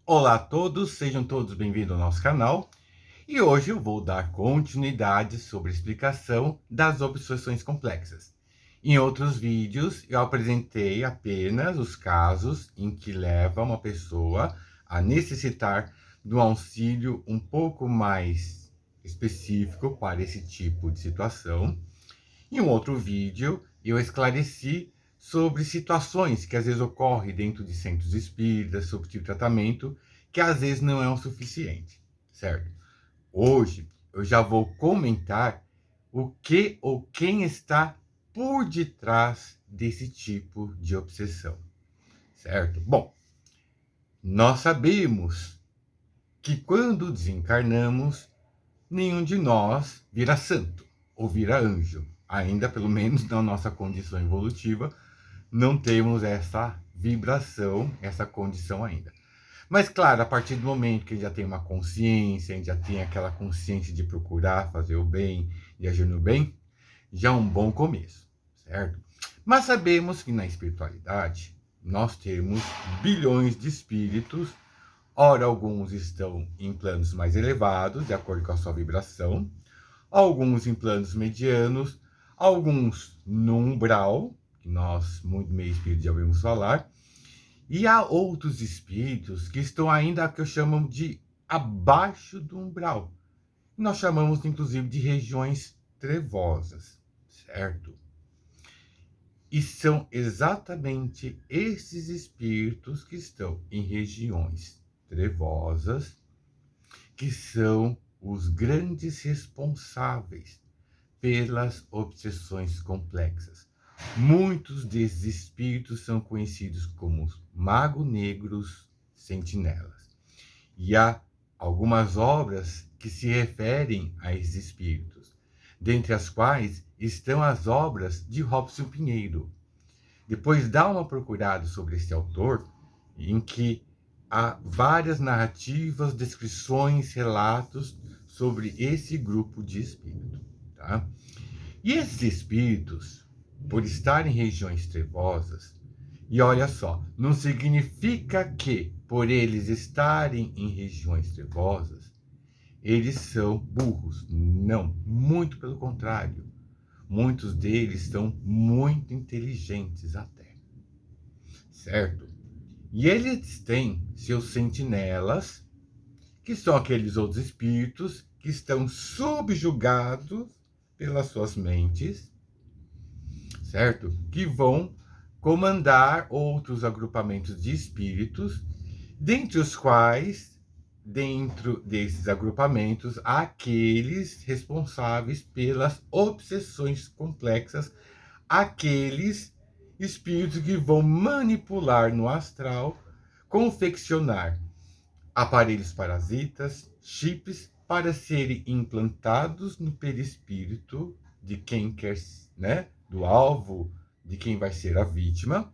Olá a todos, sejam todos bem-vindos ao nosso canal. E hoje eu vou dar continuidade sobre a explicação das obsessões complexas. Em outros vídeos, eu apresentei apenas os casos em que leva uma pessoa a necessitar de um auxílio um pouco mais específico para esse tipo de situação. Em um outro vídeo, eu esclareci sobre situações que às vezes ocorrem dentro de centros espíritas, sobre tipo de tratamento, que às vezes não é o suficiente, certo? Hoje eu já vou comentar o que ou quem está por detrás desse tipo de obsessão, certo? Bom, nós sabemos que quando desencarnamos, nenhum de nós vira santo ou vira anjo. Ainda, pelo menos na nossa condição evolutiva, não temos essa vibração, essa condição ainda. Mas, claro, a partir do momento que a gente já tem uma consciência, a gente já tem aquela consciência de procurar fazer o bem e agir no bem, já é um bom começo, certo? Mas sabemos que na espiritualidade nós temos bilhões de espíritos. Ora, alguns estão em planos mais elevados, de acordo com a sua vibração, alguns em planos medianos, alguns no umbral, que nós, muito meio espírito, já ouvimos falar, e há outros espíritos que estão ainda, que eu chamo de abaixo do umbral. Nós chamamos, inclusive, de regiões trevosas, certo? E são exatamente esses espíritos que estão em regiões trevosas que são os grandes responsáveis pelas obsessões complexas. Muitos desses espíritos são conhecidos como magos negros sentinelas. E há algumas obras que se referem a esses espíritos, dentre as quais estão as obras de Robson Pinheiro. Depois dá uma procurada sobre esse autor, em que há várias narrativas, descrições, relatos sobre esse grupo de espíritos. Tá? E esses espíritos, por estar em regiões trevosas, e olha só, não significa que, por eles estarem em regiões trevosas, eles são burros. Não, muito pelo contrário. Muitos deles são muito inteligentes até, certo? E eles têm seus sentinelas, que são aqueles outros espíritos que estão subjugados pelas suas mentes, certo? Que vão comandar outros agrupamentos de espíritos, dentre os quais, dentro desses agrupamentos, há aqueles responsáveis pelas obsessões complexas, aqueles espíritos que vão manipular no astral, confeccionar aparelhos parasitas, chips, para serem implantados no perispírito de quem quer, né, do alvo, de quem vai ser a vítima.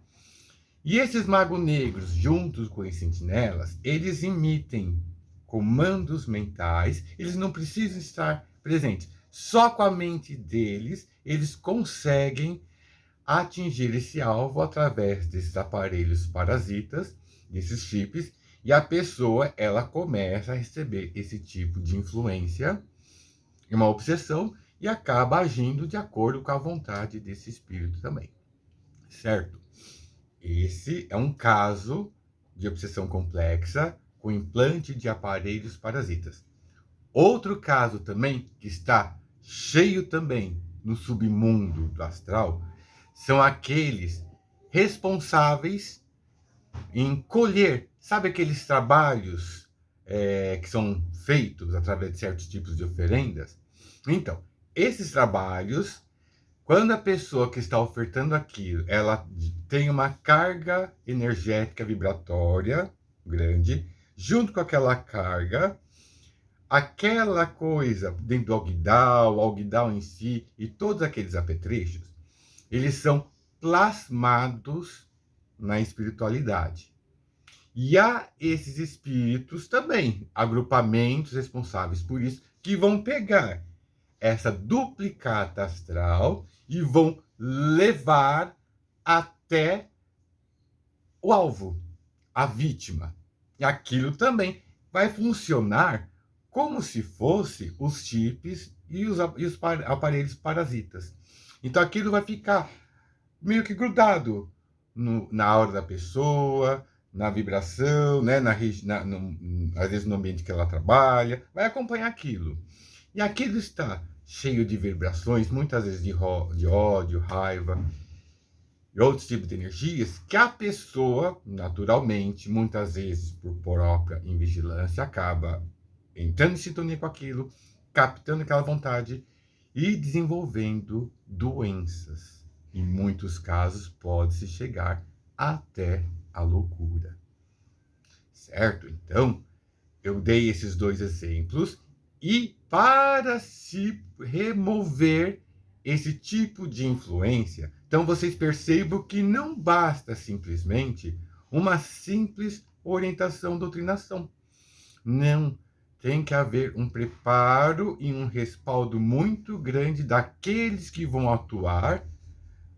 E esses magos negros, juntos com os sentinelas, eles emitem comandos mentais, eles não precisam estar presentes. Só com a mente deles, eles conseguem atingir esse alvo através desses aparelhos parasitas, desses chips, e a pessoa, ela começa a receber esse tipo de influência, uma obsessão, e acaba agindo de acordo com a vontade desse espírito também, certo? Esse é um caso de obsessão complexa com implante de aparelhos parasitas. Outro caso também, que está cheio também no submundo do astral, são aqueles responsáveis em colher, sabe aqueles trabalhos que são feitos através de certos tipos de oferendas? Então, esses trabalhos, quando a pessoa que está ofertando aquilo, ela tem uma carga energética vibratória grande, junto com aquela carga, aquela coisa dentro do o alguidal em si e todos aqueles apetrechos, eles são plasmados na espiritualidade. E há esses espíritos também, agrupamentos responsáveis por isso, que vão pegar essa duplicata astral e vão levar até o alvo, a vítima. E aquilo também vai funcionar como se fosse os chips e os aparelhos parasitas. Então aquilo vai ficar meio que grudado na aura da pessoa, na vibração, né? Às vezes no ambiente que ela trabalha, vai acompanhar aquilo. E aquilo está cheio de vibrações, muitas vezes de ódio, raiva e outros tipos de energias, que a pessoa, naturalmente, muitas vezes por própria invigilância, acaba entrando em sintonia com aquilo, captando aquela vontade e desenvolvendo doenças. Em muitos casos, pode-se chegar até a loucura. Certo? Então, eu dei esses dois exemplos e para se remover esse tipo de influência, então vocês percebam que não basta simplesmente uma simples orientação, doutrinação. Não, tem que haver um preparo e um respaldo muito grande daqueles que vão atuar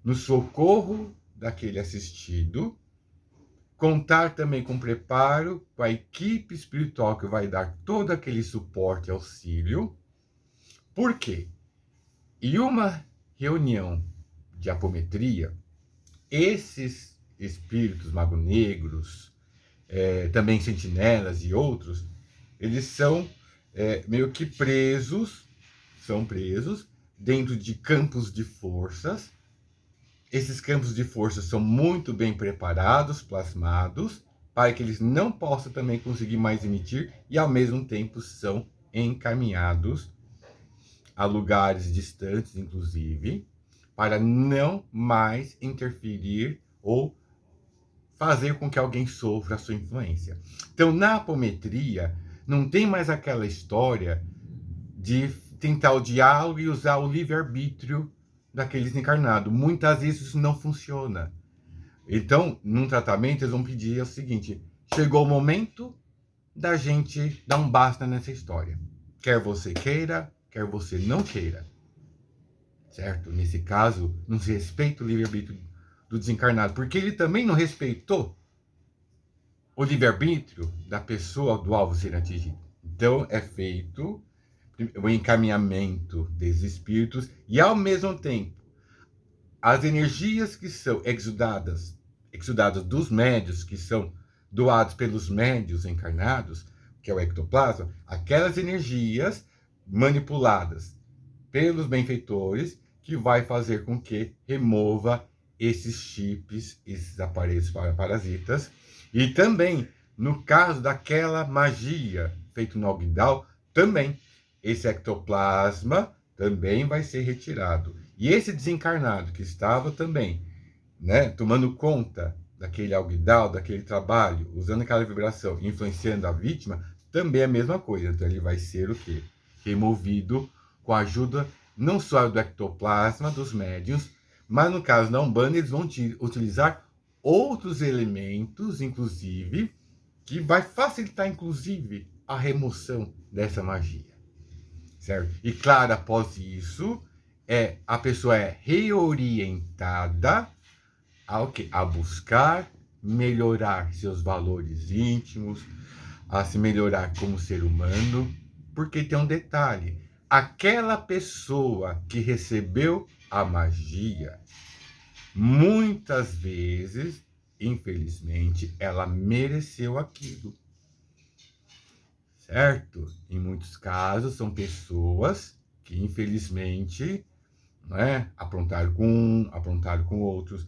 no socorro daquele assistido, contar também com preparo com a equipe espiritual que vai dar todo aquele suporte e auxílio. Por quê? Em uma reunião de apometria, esses espíritos magos-negros, também sentinelas e outros, eles são meio que são presos dentro de campos de forças. Esses campos de força são muito bem preparados, plasmados, para que eles não possam também conseguir mais emitir e, ao mesmo tempo, são encaminhados a lugares distantes, inclusive, para não mais interferir ou fazer com que alguém sofra a sua influência. Então, na apometria, não tem mais aquela história de tentar o diálogo e usar o livre-arbítrio daqueles encarnados. Muitas vezes isso não funciona. Então, num tratamento, eles vão pedir o seguinte: chegou o momento da gente dar um basta nessa história. Quer você queira, quer você não queira. Certo? Nesse caso, não se respeita o livre-arbítrio do desencarnado, porque ele também não respeitou o livre-arbítrio da pessoa, do alvo ser atingido. Então, é feito o encaminhamento desses espíritos e, ao mesmo tempo, as energias que são exudadas dos médios, que são doados pelos médios encarnados, que é o ectoplasma, aquelas energias manipuladas pelos benfeitores, que vai fazer com que remova esses chips, esses aparelhos parasitas. E também, no caso daquela magia feita no Algidal, também esse ectoplasma também vai ser retirado. E esse desencarnado que estava também, né, tomando conta daquele Algidal, daquele trabalho, usando aquela vibração, influenciando a vítima, também é a mesma coisa. Então ele vai ser o quê? Removido com a ajuda não só do ectoplasma, dos médiuns, mas no caso da Umbanda eles vão utilizar outros elementos, inclusive, que vai facilitar, inclusive, a remoção dessa magia. Certo? E claro, após isso, a pessoa é reorientada a buscar melhorar seus valores íntimos, a se melhorar como ser humano, porque tem um detalhe: aquela pessoa que recebeu a magia, muitas vezes, infelizmente, ela mereceu aquilo. Certo? Em muitos casos, são pessoas que, infelizmente, né, aprontaram com um, aprontaram com outros.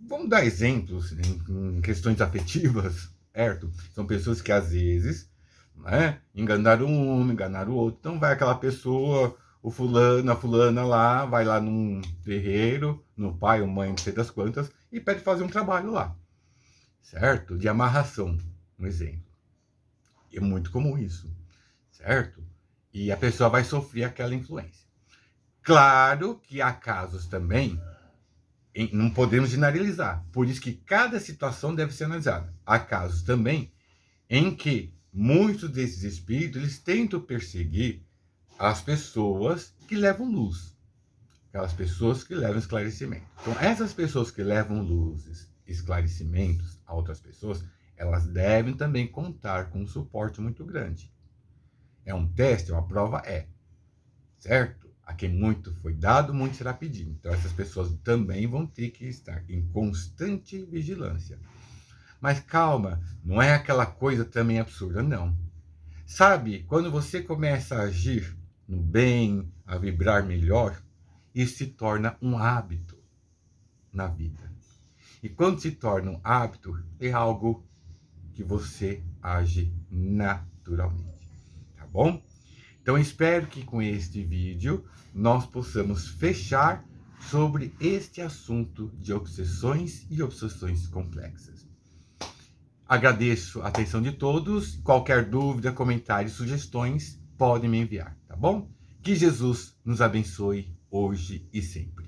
Vamos dar exemplos em questões afetivas, certo? São pessoas que, às vezes, né, enganaram um, enganaram o outro. Então, vai aquela pessoa, o fulano, a fulana lá, vai lá num terreiro, no pai ou mãe, não sei das quantas, e pede fazer um trabalho lá, certo? De amarração, um exemplo. É muito comum isso, certo? E a pessoa vai sofrer aquela influência. Claro que há casos também, não podemos generalizar, por isso que cada situação deve ser analisada. Há casos também em que muitos desses espíritos eles tentam perseguir as pessoas que levam luz, aquelas pessoas que levam esclarecimento. Então, essas pessoas que levam luzes, esclarecimentos a outras pessoas, elas devem também contar com um suporte muito grande. É um teste, é uma prova? É. Certo? A quem muito foi dado, muito será pedido. Então, essas pessoas também vão ter que estar em constante vigilância. Mas calma, não é aquela coisa também absurda, não. Sabe, quando você começa a agir no bem, a vibrar melhor, isso se torna um hábito na vida. E quando se torna um hábito, é algo que você age naturalmente. Tá bom? Então, espero que com este vídeo nós possamos fechar sobre este assunto de obsessões e obsessões complexas. Agradeço a atenção de todos. Qualquer dúvida, comentário, sugestões, podem me enviar, tá bom? Que Jesus nos abençoe hoje e sempre.